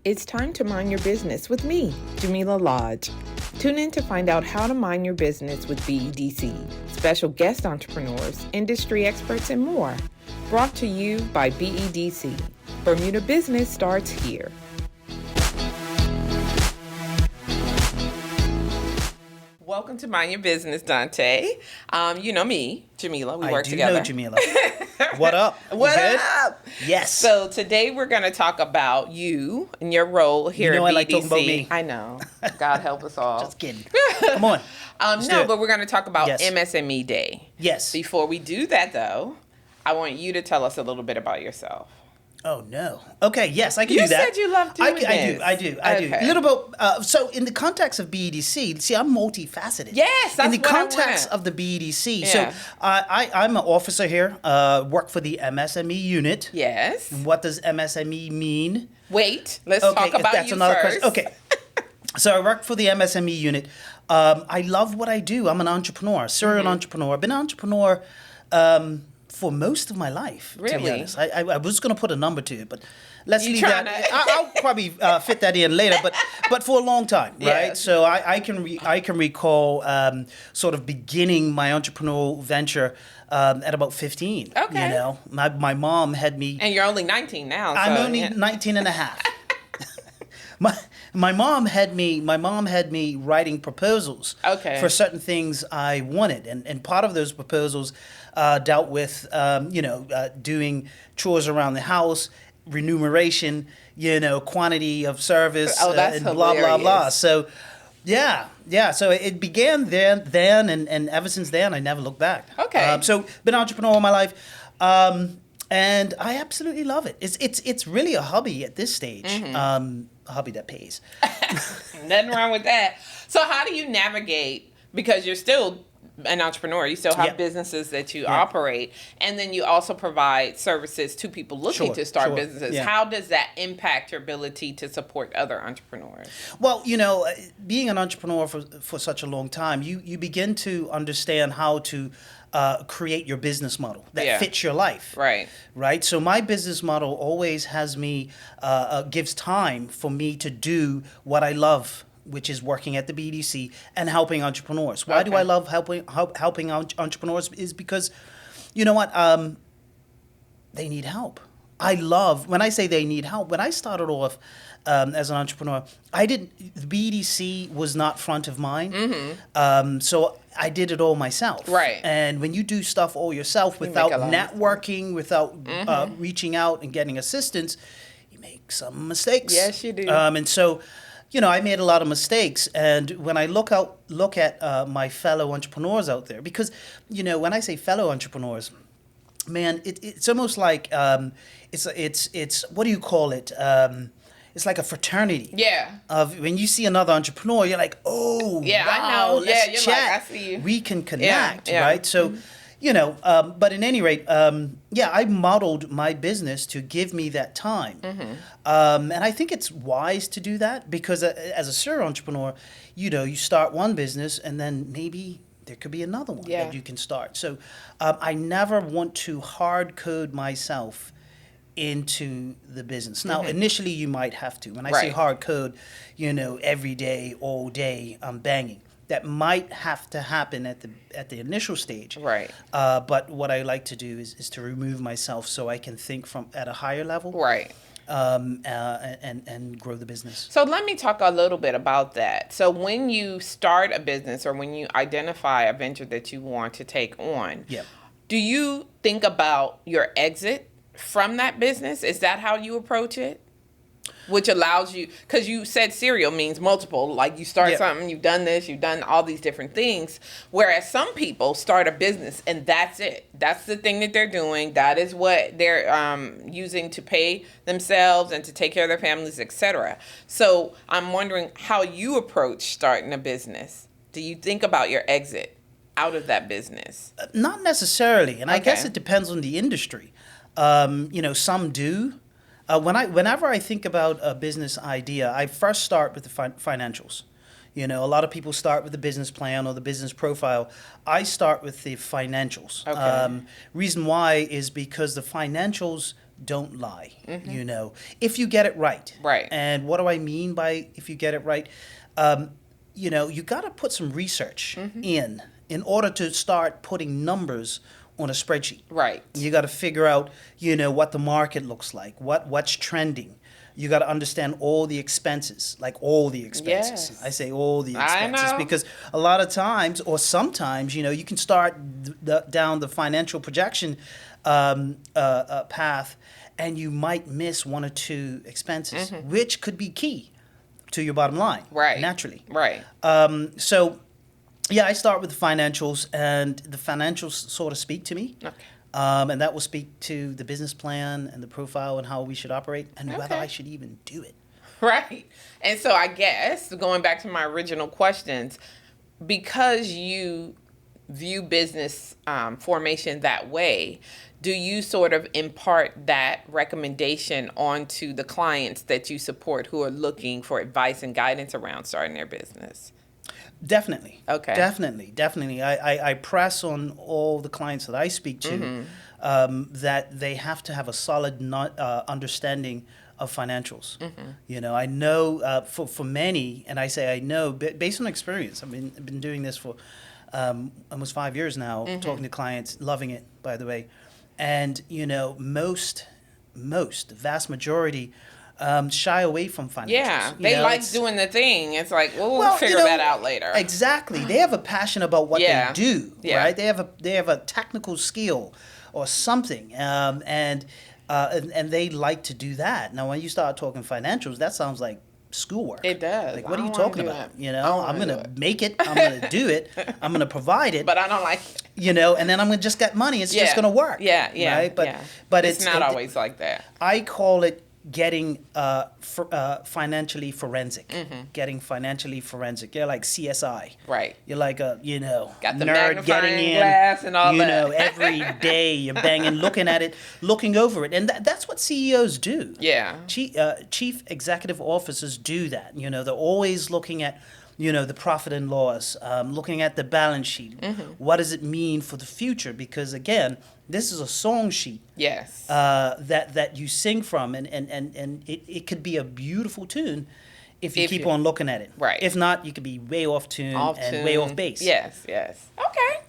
It's time to mind your business with me, Jamillah Lodge. Tune in to find out how to mind your business with BEDC, special guest entrepreneurs, industry experts, and more. Brought to you by BEDC. Bermuda Business starts here. Welcome to Mind Your Business, Donte. You know me, Jamillah. We work together. I do know Jamillah. What up? What up? Yes. So today we're going to talk about you and your role here at BEDC. I like talking about me. I know. God help us all. Just kidding. Come on. But we're going to talk about MSME Day. Yes. Before we do that, though, I want you to tell us a little bit about yourself. Oh, no. Okay, yes, I can do that. You said you love doing this. I do. A little bit. So in the context of BEDC, see, I'm multifaceted. Yes, that's in the context of the BEDC. Yeah. So I'm an officer here, work for the MSME unit. Yes. And what does MSME mean? Wait, let's talk about that's you another first. Question. Okay. So I work for the MSME unit. I love what I do. I'm an entrepreneur, serial entrepreneur. I've been an entrepreneur for most of my life, really? To be honest. I was going to put a number to it, but let's leave that. I'll probably fit that in later, but for a long time, right? Yes. So I can recall sort of beginning my entrepreneurial venture at about 15. Okay. You know, my mom had me. And you're only 19 now. I'm only 19 and a half. My mom had me writing proposals for certain things I wanted, and part of those proposals dealt with doing chores around the house, remuneration, quantity of service, that's and blah blah blah. So yeah. So it began then, and ever since then I never looked back. Okay. So been an entrepreneur all my life. And I absolutely love it. It's really a hobby at this stage. A hobby that pays. Nothing wrong with that. So how do you navigate, because you're still an entrepreneur, you still have businesses that you operate, and then you also provide services to people looking to start businesses. Yeah. How does that impact your ability to support other entrepreneurs? Well, being an entrepreneur for such a long time, you begin to understand how to create your business model that fits your life. Right. So my business model always has me, gives time for me to do what I love, which is working at the BEDC and helping entrepreneurs. Why do I love helping entrepreneurs? Is because, you know what, they need help. I love, when I say they need help, when I started off as an entrepreneur, the BEDC was not front of mind. So I did it all myself. Right. And when you do stuff all yourself without networking, without reaching out and getting assistance, you make some mistakes. Yes, you do. And so, I made a lot of mistakes. And when I look at my fellow entrepreneurs out there, because, when I say fellow entrepreneurs, man, it's almost like it's what do you call it? It's like a fraternity. Yeah. Of when you see another entrepreneur, you're like, oh, wow, I know. Let's chat. Like, I see you. We can connect, right? So, but in any rate, I modeled my business to give me that time. And I think it's wise to do that because as a serial entrepreneur, you start one business and then maybe there could be another one that you can start. So I never want to hard code myself into the business. Now, initially you might have to. When I say hard code, every day, all day, I'm banging. That might have to happen at the initial stage. Right. But what I like to do is to remove myself so I can think at a higher level. Right. And grow the business. So let me talk a little bit about that. So when you start a business or when you identify a venture that you want to take on, do you think about your exit from that business? Is that how you approach it? Which allows you, because you said serial means multiple, like you start something, you've done this, you've done all these different things. Whereas some people start a business and that's it. That's the thing that they're doing. That is what they're using to pay themselves and to take care of their families, etc. So I'm wondering how you approach starting a business. Do you think about your exit out of that business? Not necessarily. And I guess it depends on the industry. Some do. Whenever I think about a business idea, I first start with the financials. A lot of people start with the business plan or the business profile. I start with the financials. Reason why is because the financials don't lie. You know, if you get it right. Right. And what do I mean by if you get it right? You know, you got to put some research in order to start putting numbers on a spreadsheet. Right. You got to figure out, you know, what the market looks like, what's trending. You got to understand all the expenses, like all the expenses. Yes. I say all the I expenses know. because a lot of times, or sometimes, you know, you can start down the financial projection path, and you might miss one or two expenses, which could be key to your bottom line. Right. Naturally. Right. So, yeah, I start with the financials, and the financials sort of speak to me. Okay. And that will speak to the business plan and the profile and how we should operate and whether I should even do it. Right. And so I guess, going back to my original questions, because you view business formation that way, do you sort of impart that recommendation onto the clients that you support who are looking for advice and guidance around starting their business? Definitely. Okay. Definitely. I press on all the clients that I speak to that they have to have a solid understanding of financials. You know, I know for many, and I say I know based on experience. I've been doing this for almost 5 years now, talking to clients, loving it, by the way. And, you know, the vast majority shy away from financials. Yeah, they like doing the thing. It's like, we'll figure that out later. Exactly. They have a passion about what they do, right? They have a technical skill or something, and they like to do that. Now, when you start talking financials, that sounds like schoolwork. It does. Like, what are you talking about? You know, I'm going to make it. I'm going to do it. I'm going to provide it. But I don't like it. You know, and then I'm going to just get money. It's just going to work. Yeah. Right? But it's not always like that. I call it getting financially forensic. Getting financially forensic. You're like CSI. Right. You're like a, got the nerd getting in, glass and all that. You know, every day you're banging, looking at it, looking over it. And that's what CEOs do. Yeah. Chief executive officers do that. You know, they're always looking at, you know, the profit and loss, looking at the balance sheet. What does it mean for the future? Because, again, this is a song sheet. Yes. That you sing from, and it could be a beautiful tune if you keep on looking at it. Right. If not, you could be way off tune and way off base. Yes. Okay.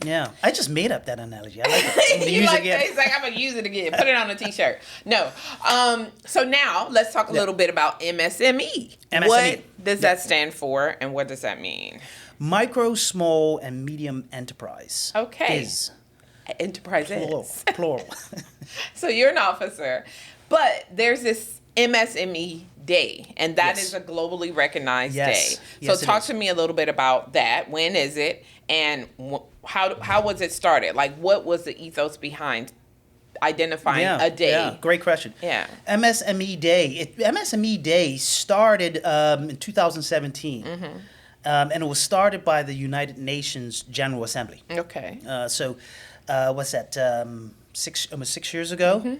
Yeah. I just made up that analogy. I like it. You like that? It's like, I'm going to use it again. Put it on a t-shirt. No. So now let's talk a little bit about MSME. What does that stand for, and what does that mean? Micro, small, and medium enterprise. Okay. Enterprises. Plural. So you're an officer, but there's this MSME Day, and that is a globally recognized day. So talk to me a little bit about that. When is it, and how was it started? Like, what was the ethos behind identifying a day? Yeah, great question. Yeah. MSME Day. MSME Day started in 2017. And it was started by the United Nations General Assembly. Okay. So what's that? Almost 6 years ago,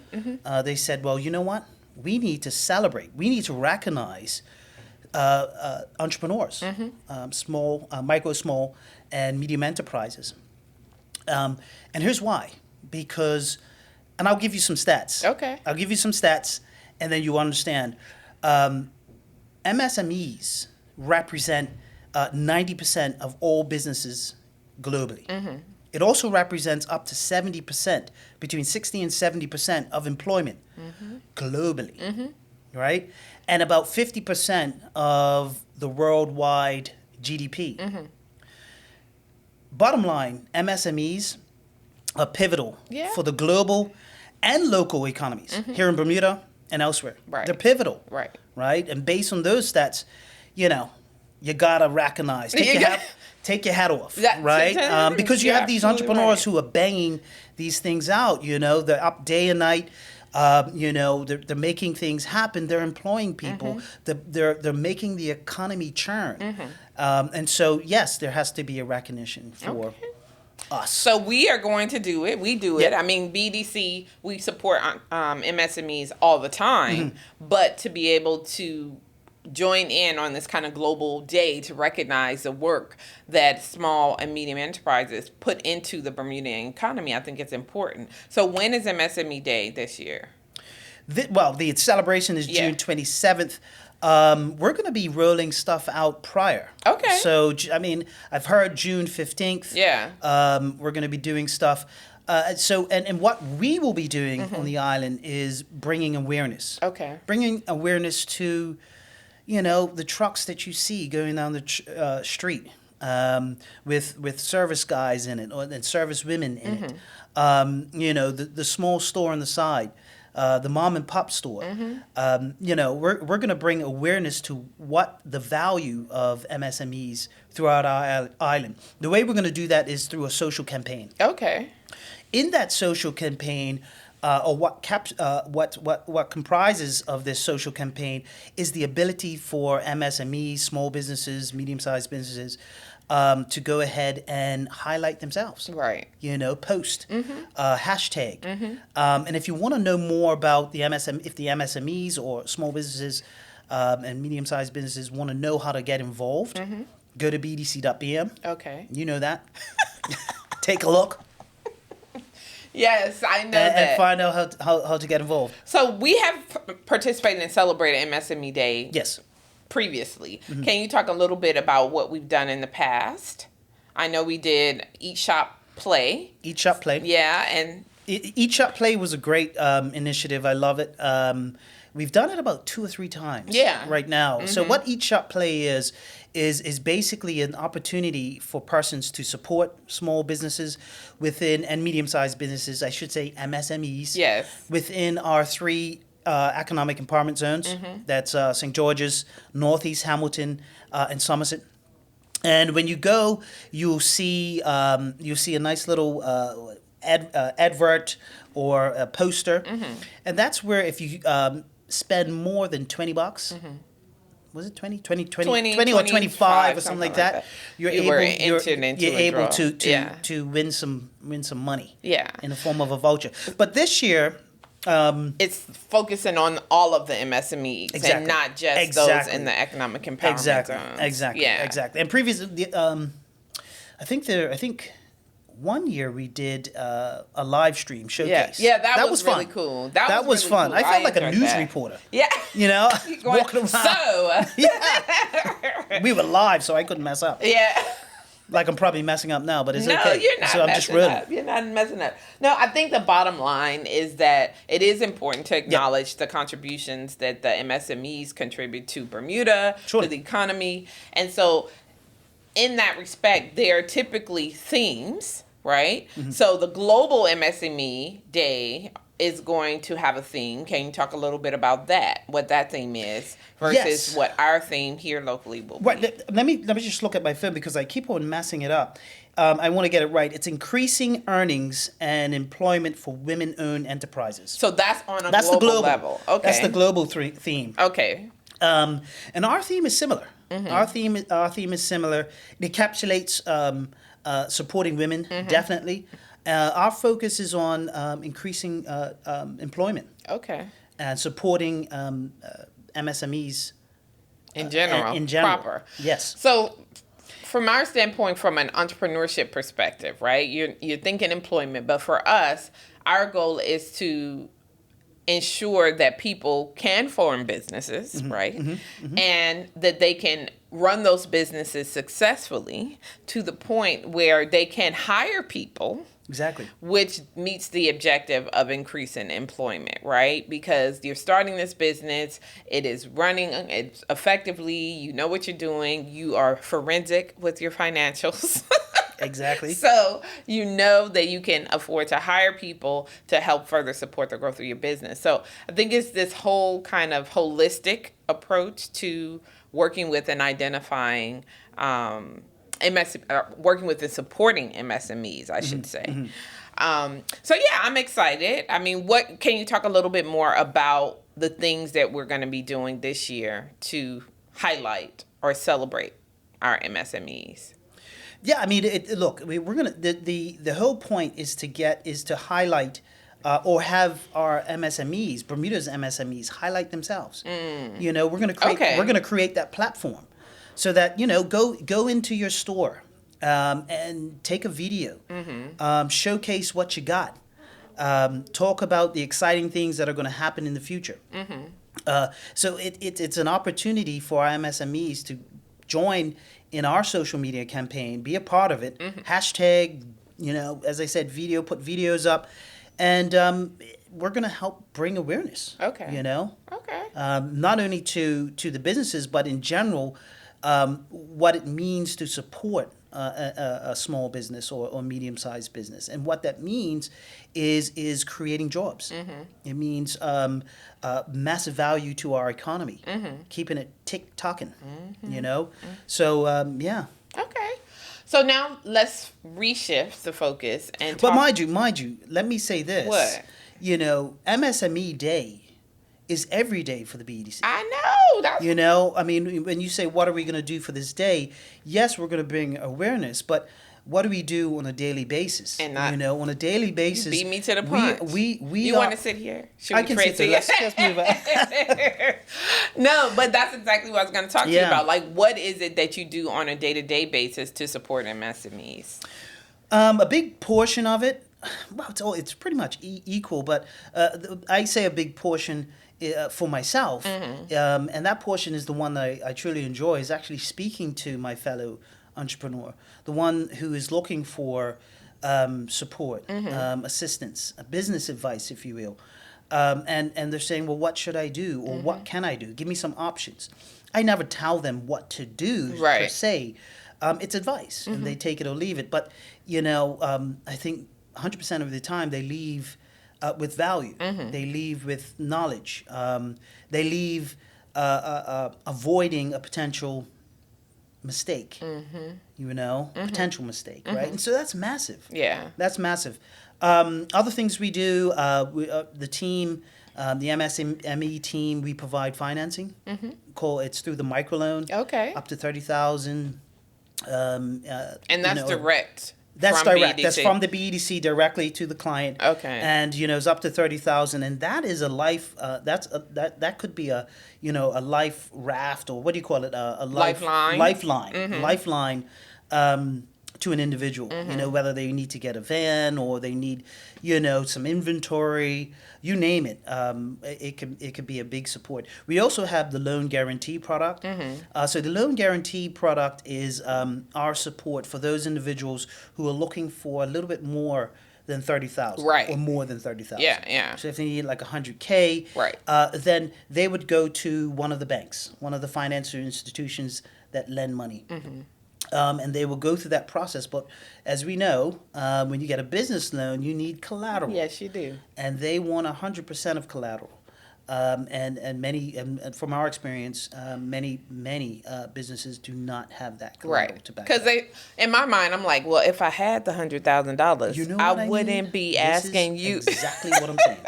they said, well, you know what? We need to celebrate. We need to recognize entrepreneurs, small, micro, small, and medium enterprises. And here's why. Because, and I'll give you some stats. Okay. I'll give you some stats, and then you understand. MSMEs represent 90% of all businesses globally. It also represents up to 70%, between 60 and 70% of employment globally, right? And about 50% of the worldwide GDP. Bottom line, MSMEs are pivotal for the global and local economies here in Bermuda and elsewhere. Right. They're pivotal, right? And based on those stats, you know, you gotta recognize. Take your hat off, right? Because you have these entrepreneurs who are banging these things out. You know, they're up day and night. You know, they're making things happen. They're employing people. They're making the economy churn. And so, yes, there has to be a recognition for us. So we are going to do it. We do it. I mean, BEDC, we support MSMEs all the time. But to be able to join in on this kind of global day to recognize the work that small and medium enterprises put into the Bermudian economy, I think it's important. So when is MSME Day this year? The celebration is June 27th. We're going to be rolling stuff out prior. Okay. So, I mean, I've heard June 15th. Yeah. We're going to be doing stuff. And what we will be doing on the island is bringing awareness. Okay. Bringing awareness to, the trucks that you see going down the street with service guys in it and service women in it. The small store on the side. The mom and pop store. We're going to bring awareness to what the value of MSMEs throughout our island. The way we're going to do that is through a social campaign. Okay. In that social campaign, what comprises of this social campaign is the ability for MSMEs, small businesses, medium-sized businesses, to go ahead and highlight themselves. Right. Post, hashtag. And if you want to know more about the if the MSMEs or small businesses and medium-sized businesses want to know how to get involved, go to BDC.bm. Okay. You know that. Take a look. Yes, I know that. And find out how to get involved. So we have participated and celebrated MSME Day. Yes. Previously. Can you talk a little bit about what we've done in the past? I know we did Eat Shop Play. Eat Shop Play. Yeah, and Eat Shop Play was a great initiative. I love it. We've done it about 2 or 3 times. Yeah. Right now. So what Eat Shop Play is basically an opportunity for persons to support small businesses and medium-sized businesses, I should say MSMEs. Yes. Within our 3 economic empowerment zones. That's St. George's, Northeast Hamilton, and Somerset. And when you go, you'll see a nice little advert or a poster, and that's where if you spend more than $20. Was it 20 or 25 or something like that? You're able to win some money. Yeah. In the form of a voucher. But this year, it's focusing on all of the MSMEs and not just those in the economic empowerment zones. Exactly. And previously, I think one year we did a live stream showcase. Yeah, that was really cool. That was really fun. Cool. I felt like a news reporter. Yeah. Walking around. So. We were live, so I couldn't mess up. Yeah. Like I'm probably messing up now, but it's okay. No, you're not so I'm just rolling. up. You're not messing up. No, I think the bottom line is that it is important to acknowledge the contributions that the MSMEs contribute to Bermuda, to the economy. And so in that respect, there are typically themes, right? So the Global MSME Day is going to have a theme. Can you talk a little bit about that? What that theme is versus what our theme here locally will be? Right. Let me just look at my phone because I keep on messing it up. I want to get it right. It's increasing earnings and employment for women-owned enterprises. So that's on a global level. Okay. That's the global theme. Okay. And our theme is similar. Our theme is similar. It encapsulates supporting women, definitely. Our focus is on increasing employment. Okay. And supporting MSMEs in general. Proper. Yes. So, from our standpoint, from an entrepreneurship perspective, right? You're thinking employment, but for us, our goal is to ensure that people can form businesses, right? And that they can run those businesses successfully to the point where they can hire people. Exactly. Which meets the objective of increasing employment, right? Because you're starting this business, it is running it's effectively, you know what you're doing, you are forensic with your financials. Exactly. So you know that you can afford to hire people to help further support the growth of your business. So I think it's this whole kind of holistic approach to working with and identifying working with and supporting MSMEs, I should say. So yeah, I'm excited. I mean, what can you talk a little bit more about the things that we're going to be doing this year to highlight or celebrate our MSMEs? Yeah, I mean, we're gonna the whole point is to highlight or have our MSMEs, Bermuda's MSMEs, highlight themselves. We're gonna create that platform. So that, go into your store and take a video, showcase what you got, talk about the exciting things that are going to happen in the future. So it's an opportunity for our MSMEs to join in our social media campaign, be a part of it, hashtag, as I said, put videos up, and we're going to help bring awareness. Okay. Not only to the businesses, but in general, what it means to support a small business or medium-sized business. And what that means is creating jobs. It means massive value to our economy, keeping it tick-tocking, So, yeah. Okay. So now let's reshift the focus and talk. But mind you, let me say this. What? MSME Day is every day for the BEDC. I know. I mean, when you say, what are we going to do for this day? Yes, we're going to bring awareness, but what do we do on a daily basis? And not, on a daily basis. You beat me to the punch. You want to sit here? I can sit there. Let's move on. No, but that's exactly what I was going to talk to you about. Like, what is it that you do on a day-to-day basis to support MSMEs? A big portion of it, well, it's pretty much equal, but I say a big portion for myself, and that portion is the one that I truly enjoy, is actually speaking to my fellow entrepreneur, the one who is looking for support, assistance, business advice, if you will. And they're saying, well, what should I do? Or what can I do? Give me some options. I never tell them what to do, per se. It's advice, and they take it or leave it. But, I think 100% of the time they leave with value. They leave with knowledge. They leave avoiding a potential mistake, potential mistake, right? And so that's massive. Yeah. That's massive. Other things we do, the team, the MSME team, we provide financing. It's through the microloan. Okay. Up to $30,000. And that's direct. That's from direct. BEDC. That's from the BEDC directly to the client. Okay. And it's up to $30,000, and that is a life. That could be a a life raft, or what do you call it? A lifeline. Lifeline. To an individual, whether they need to get a van or they need, some inventory, you name it. It could be a big support. We also have the loan guarantee product. So the loan guarantee product is our support for those individuals who are looking for a little bit more than $30,000, right, or more than $30,000. Yeah. So if they need like $100K, right, then they would go to one of the banks, one of the financial institutions that lend money. And they will go through that process. But as we know, when you get a business loan, you need collateral. Yes, you do. And they want 100% of collateral. And from our experience, many businesses do not have that collateral to back up. Because in my mind, I'm like, well, if I had the $100,000, I wouldn't be asking you. Exactly what I'm saying.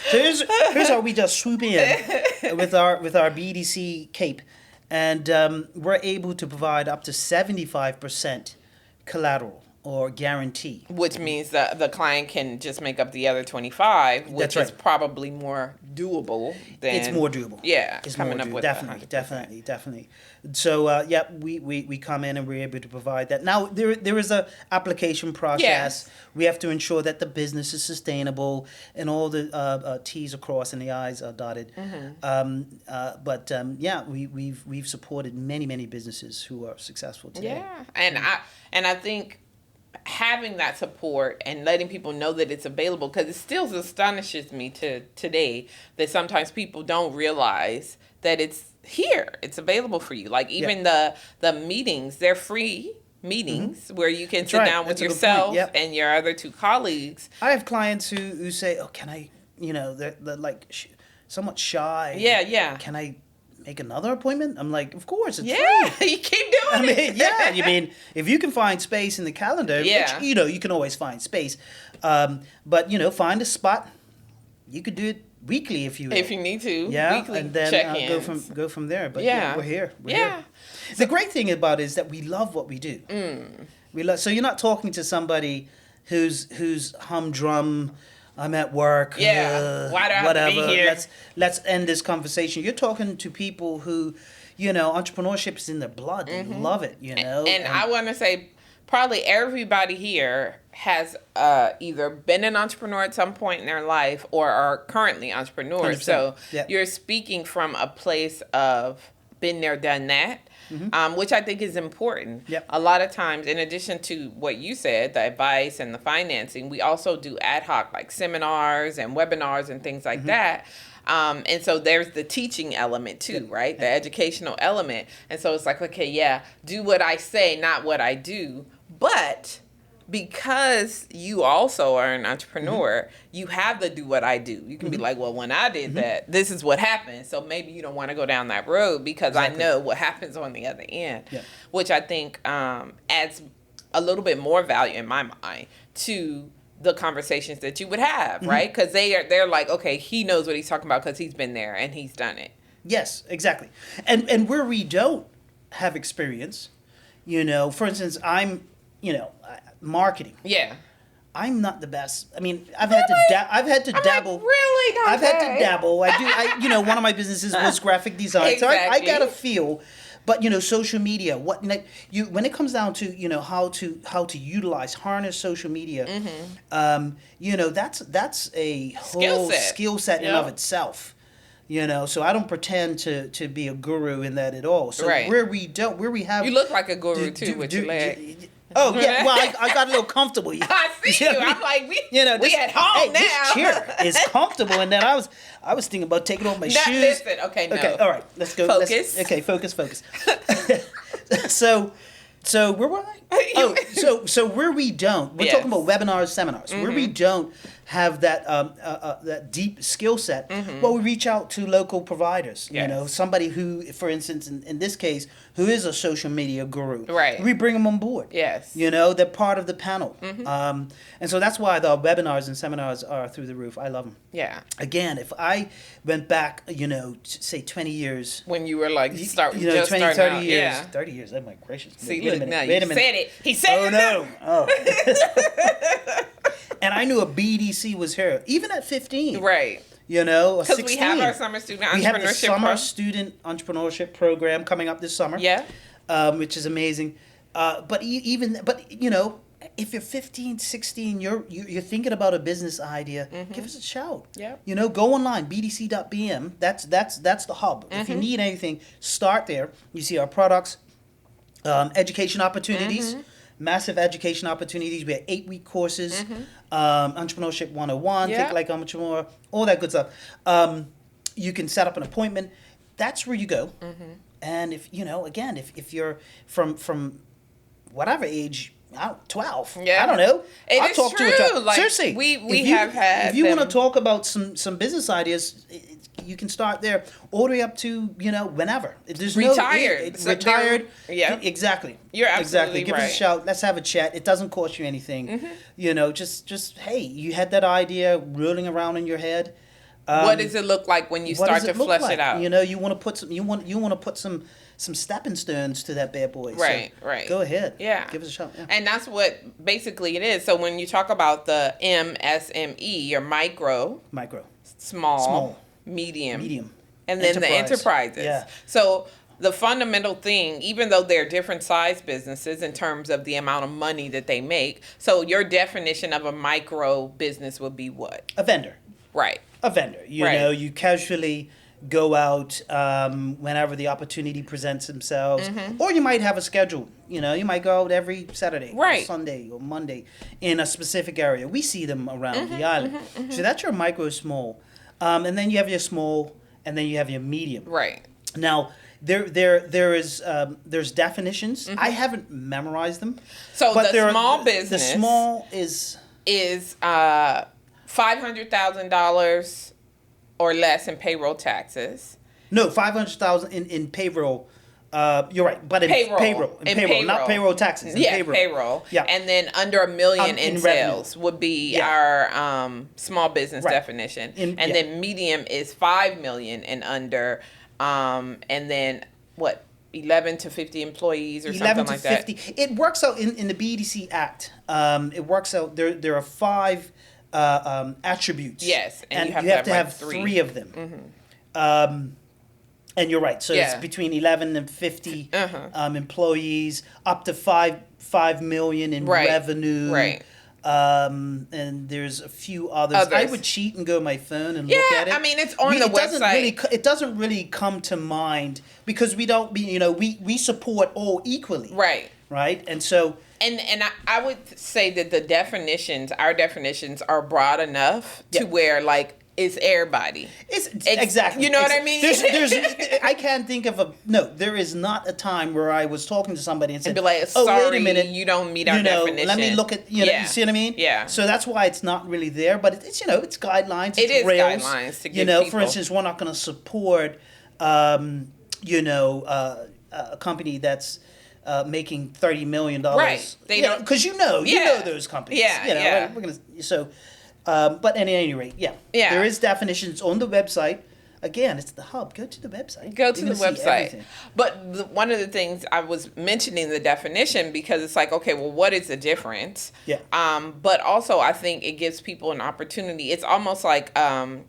So here's how we just swoop in with our BEDC cape. And we're able to provide up to 75% collateral or guarantee. Which means that the client can just make up the other 25, which is probably more doable than... It's more doable. Yeah, it's coming more up with Definitely. So, we come in and we're able to provide that. Now, there is a application process. Yes. We have to ensure that the business is sustainable and all the T's are crossed and the I's are dotted. We've supported many businesses who are successful today. Yeah, and I think having that support and letting people know that it's available, because it still astonishes me to today that sometimes people don't realize that it's here, it's available for you. Like even the meetings, they're free meetings where you can sit down with yourself and your other two colleagues. I have clients who say, oh, can I, they're like somewhat shy. Yeah. Can I make another appointment? I'm like, of course, it's free. You keep doing it. You mean, if you can find space in the calendar, which, you can always find space. But, find a spot. You could do it weekly if you need to. Yeah, weekly and then check-ins. go from there. But we're here. We're here. The great thing about it is that we love what we do. So you're not talking to somebody who's humdrum. I'm at work. Yeah. Why do I have to be here? Let's end this conversation. You're talking to people who, entrepreneurship is in their blood. They love it. And I want to say, probably everybody here has either been an entrepreneur at some point in their life or are currently entrepreneurs. 100%. So you're speaking from a place of been there, done that. Which I think is important. Yep. A lot of times, in addition to what you said, the advice and the financing, we also do ad hoc like seminars and webinars and things like that. And so there's the teaching element too, right? The educational element. And so it's like, okay, do what I say, not what I do. But because you also are an entrepreneur, you have to do what I do. You can be like, well, when I did that, this is what happened. So maybe you don't want to go down that road because I know what happens on the other end, which I think adds a little bit more value in my mind to the conversations that you would have, right? Because they're like, okay, he knows what he's talking about because he's been there and he's done it. Yes, exactly. And where we don't have experience, for instance, I'm, marketing. Yeah. I'm not the best. I mean, I've had to dabble. Like, really? Donte? I've had to dabble. One of my businesses was graphic design. Exactly. So I got a feel. But social media, when it comes down to how to utilize, harness social media, that's a whole skill set in of itself. So I don't pretend to be a guru in that at all. So where we have, you look like a guru too with your leg. Oh yeah, well I got a little comfortable. I see you. I'm like, we at home now. This chair is comfortable, and then I was thinking about taking off my shoes. Listen, okay, no. Okay, all right, let's go. Focus. Focus. So where were I? Oh, so where we don't, we're talking about webinars, seminars. Where we don't have that deep skill set, well, we reach out to local providers. Yes. Somebody who, for instance, in this case, who is a social media guru. Right. We bring them on board. Yes. They're part of the panel. And so that's why the webinars and seminars are through the roof. I love them. Yeah. Again, if I went back, say 20 years. When you were like, 20, 30 years. Yeah. 30 years. Oh my gracious. See, wait a look, minute. now you said it. He said it. Oh, no. Oh. And I knew a BEDC was here, even at 15. Right. Because we have our summer student entrepreneurship. We have the summer student entrepreneurship program coming up this summer. Yeah. Which is amazing. But if you're 15, 16, you're thinking about a business idea, give us a shout. Yeah. Go online, bdc.bm. That's the hub. If you need anything, start there. You see our products, education opportunities. Massive education opportunities. We have 8-week courses, Entrepreneurship 101, Think Like an Entrepreneur, all that good stuff. You can set up an appointment. That's where you go. And if if you're from whatever age, 12, I don't know. I'll talk true. To a like, seriously, we have had. If you want to talk about some business ideas, you can start there all the way up to whenever. There's retired. Retired. Yeah, exactly. You're absolutely Give right. us a shout. Let's have a chat. It doesn't cost you anything. Just hey, you had that idea rolling around in your head. What does it look like when you start to flesh it out? You want to put some. You want to put some stepping stones to that bad boy. Right. So go ahead. Yeah. Give us a shot. Yeah. And that's what basically it is. So when you talk about the MSME, your micro, small, medium, and then the enterprises. Yeah. So the fundamental thing, even though they're different size businesses in terms of the amount of money that they make, so your definition of a micro business would be what? A vendor. Right. A vendor. You casually go out whenever the opportunity presents themselves, or you might have a schedule. You might go out every Saturday, or Sunday, or Monday in a specific area. We see them around the island. So that's your micro small, and then you have your small, and then you have your medium. Right. Now there's definitions. I haven't memorized them. So but the small business. The small is $500,000 or less in payroll taxes. No, $500,000 in payroll. You're right, but in payroll, not payroll taxes. Payroll. Yeah, and then under $1 million in sales would be our small business definition, and then medium is $5 million and under, and then what? 11 to 50 employees or something like that. 11 to 50. It works out in the BEDC Act. It works out. There are 5 attributes. Yes, and you have to have 3 of them. And you're right. So it's between 11 and 50 employees, up to 5 million in revenue. Right. And there's a few others. I would cheat and go to my phone and look at it. I mean, it's on the website. It doesn't really come to mind because we don't, we support all equally. Right. Right. And so. And I would say that our definitions are broad enough to where, like, it's everybody. It's exactly. You know what I mean? There's I can't think of there is not a time where I was talking to somebody and said, be like, wait a minute, you don't meet our definition. Let me look at, you see what I mean? Yeah. So that's why it's not really there, but it's, it's guidelines, it's rails. Guidelines to give people. For instance, we're not going to support, a company that's making $30 million. Right. They don't. Because you know those companies. Yeah. We're going to, but at any rate, there is definitions on the website. Again, it's the hub. Go to the website. Go to the website. But one of the things I was mentioning the definition because it's like, okay, well, what is the difference? Yeah. But also, I think it gives people an opportunity. It's almost like a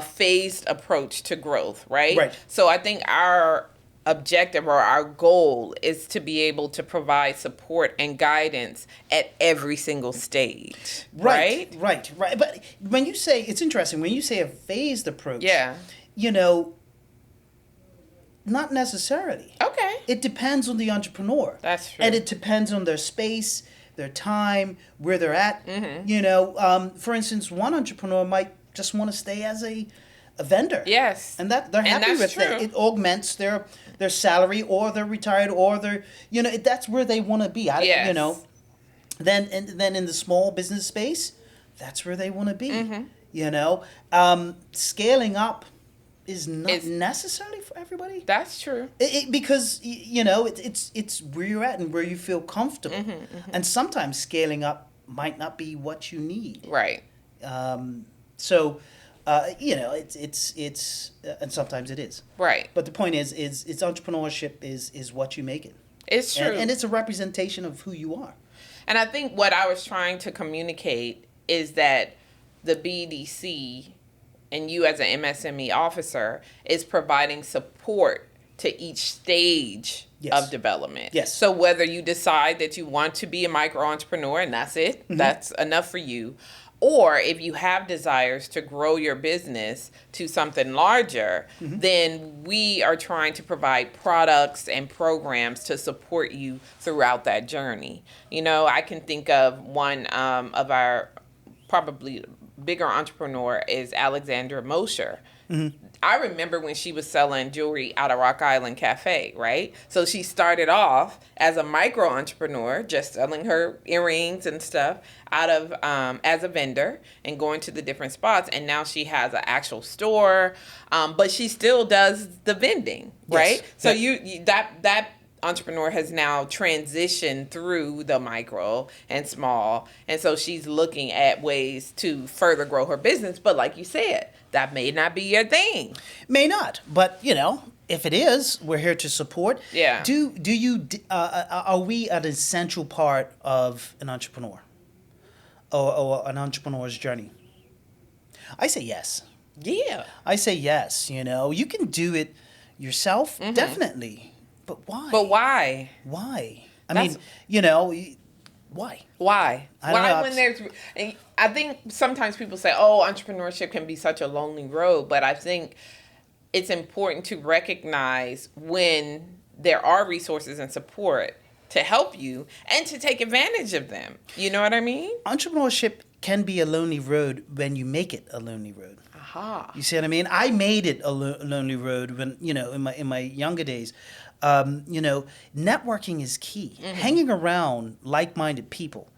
phased approach to growth, right? Right. So I think our objective or our goal is to be able to provide support and guidance at every single stage. Right. But when you say, it's interesting, when you say a phased approach, not necessarily. Okay. It depends on the entrepreneur. That's true. And it depends on their space, their time, where they're at. For instance, one entrepreneur might just want to stay as a vendor. Yes. And that they're happy with it. It augments their salary, or they're retired, or they're, that's where they want to be. Then in the small business space, that's where they want to be. Scaling up is not necessarily for everybody. That's true. Because it's where you're at and where you feel comfortable. And sometimes scaling up might not be what you need. Right. So it's and sometimes it is. Right. But the point is it's entrepreneurship is what you make it. It's true. And it's a representation of who you are. And I think what I was trying to communicate is that the BEDC and you as an MSME officer is providing support to each stage of development. Yes. So whether you decide that you want to be a micro entrepreneur and that's it, that's enough for you, or if you have desires to grow your business to something larger, then we are trying to provide products and programs to support you throughout that journey. I can think of one of our probably bigger entrepreneur is Alexandra Mosher. I remember when she was selling jewelry out of Rock Island Cafe, right? So she started off as a micro entrepreneur, just selling her earrings and stuff out of as a vendor and going to the different spots. And now she has an actual store, but she still does the vending, right? Yes. So you that entrepreneur has now transitioned through the micro and small, and so she's looking at ways to further grow her business. But like you said, that may not be your thing. May not, but if it is, we're here to support. Yeah. Do you are we an essential part of an entrepreneur or an entrepreneur's journey? I say yes. Yeah. I say yes. You can do it yourself, definitely. But why? Why? I mean, why? Why? I don't know. When there's... I think sometimes people say, entrepreneurship can be such a lonely road, but I think it's important to recognize when there are resources and support to help you and to take advantage of them. You know what I mean? Entrepreneurship can be a lonely road when you make it a lonely road. Aha. You see what I mean? I made it a lonely road when, in my younger days. Networking is key. Hanging around like-minded people,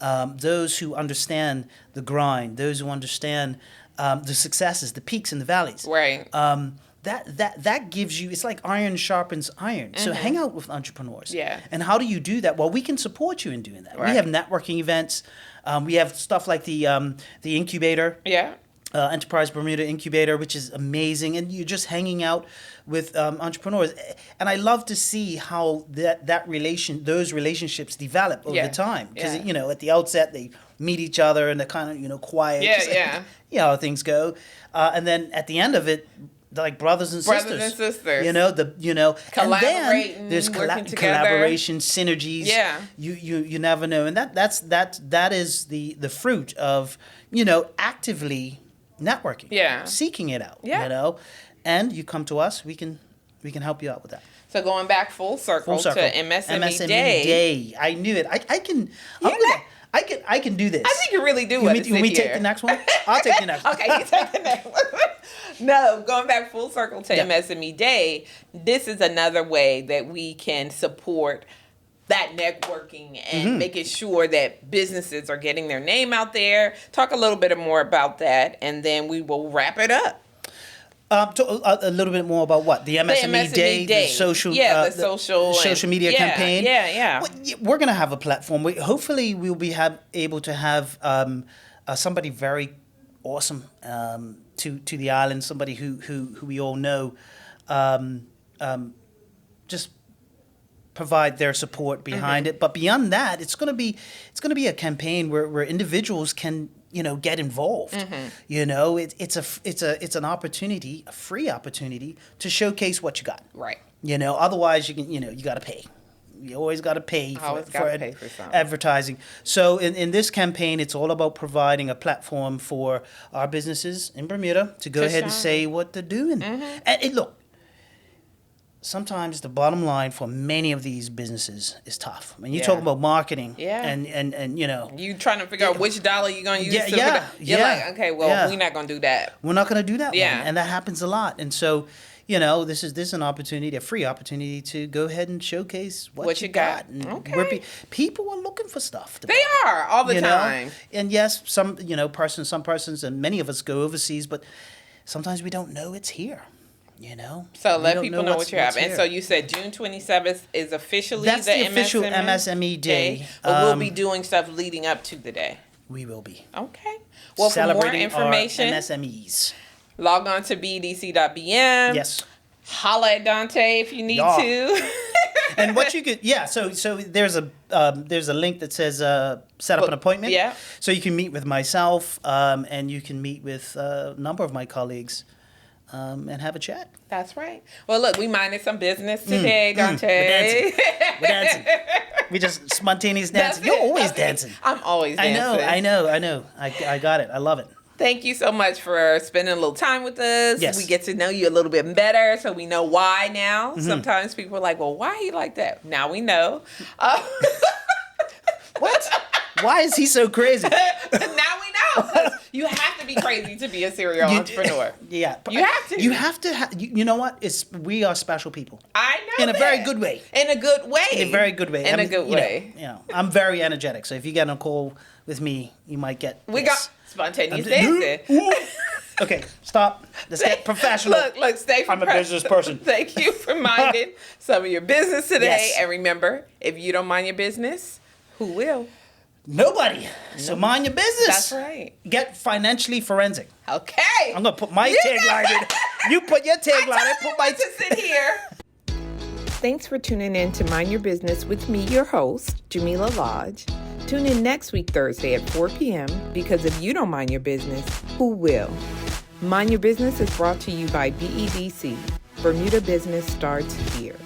those who understand the grind, those who understand the successes, the peaks and the valleys. Right. That gives you, it's like iron sharpens iron. So hang out with entrepreneurs. Yeah. And how do you do that? Well, we can support you in doing that. Right. We have networking events. We have stuff like the incubator. Yeah. Enterprise Bermuda Incubator, which is amazing, and you're just hanging out with entrepreneurs, and I love to see how those relationships develop over time, because at the outset they meet each other and they're kind of quiet, how things go, and then at the end of it, They're like brothers and sisters. You know, collaborating, and then there's working collaboration, synergies. Yeah. You never know. And that is the fruit of, actively networking. Yeah. Seeking it out. Yeah. And you come to us, we can help you out with that. So going back full circle to MSME Day. I knew it. I can do this. I think you really do. Can we take the next one? I'll take the next one. Okay, you take the next one. No, going back full circle to MSME Day, this is another way that we can support that networking and making sure that businesses are getting their name out there. Talk a little bit more about that, and then we will wrap it up. A little bit more about what? The MSME Day, the social, social media campaign. Yeah. Well, we're going to have a platform. Hopefully, we'll be able to have somebody very awesome to the island, somebody who we all know, just provide their support behind it. But beyond that, it's going to be a campaign where individuals can get involved. It's an opportunity, a free opportunity to showcase what you got. Right. Otherwise you got to pay. You always got to pay for advertising. So in this campaign, it's all about providing a platform for our businesses in Bermuda to go ahead and say what they're doing. And look, sometimes the bottom line for many of these businesses is tough. When you talk about marketing, and you trying to figure out which dollar you're going to use. You're like, okay, well, we're not going to do that. We're not going to do that. Yeah, and that happens a lot. And so, this is an opportunity, a free opportunity to go ahead and showcase what you got. And okay. People are looking for stuff. They are all the time. And yes, some persons, and many of us go overseas, but sometimes we don't know it's here. So let people know what you have. And so you said June 27th is officially the official MSME Day. But we'll be doing stuff leading up to the day. We will be. Okay. Well, for more information, our MSMEs. Log on to BEDC.BM. Yes. Holla at Donte if you need to. And what you could, so there's a link that says set up an appointment. Yeah. So you can meet with myself, and you can meet with a number of my colleagues. And have a chat. That's right. Well, look, we minded some business today, Donte. We're dancing. We just spontaneous dancing. You're always dancing. I'm always dancing. I know. I got it. I love it. Thank you so much for spending a little time with us. Yes. We get to know you a little bit better, so we know why now. Sometimes people are like, well, why are you like that? Now we know. What? Why is he so crazy? Now we know. You have to be crazy to be a serial entrepreneur. Yeah. You have to. You have to. You know what? We are special people. I know In a very good way. In a good way. In a very good way. In a good way. I'm very energetic, so if you get on a call with me, you might get We got spontaneous dancing. Okay, stop. Let's get professional. Look, stay professional. I'm a business person. Thank you for minding some of your business today. Yes. And remember, if you don't mind your business, who will? Nobody. So mind your business. That's right. Get financially forensic. Okay. I'm going to put my tagline in. You put your tagline in. Put my... to sit here. Thanks for tuning in to Mind Your Business with me, your host, Jamillah Lodge. Tune in next week, Thursday at 4 p.m. because if you don't mind your business, who will? Mind Your Business is brought to you by BEDC. Bermuda Business starts here.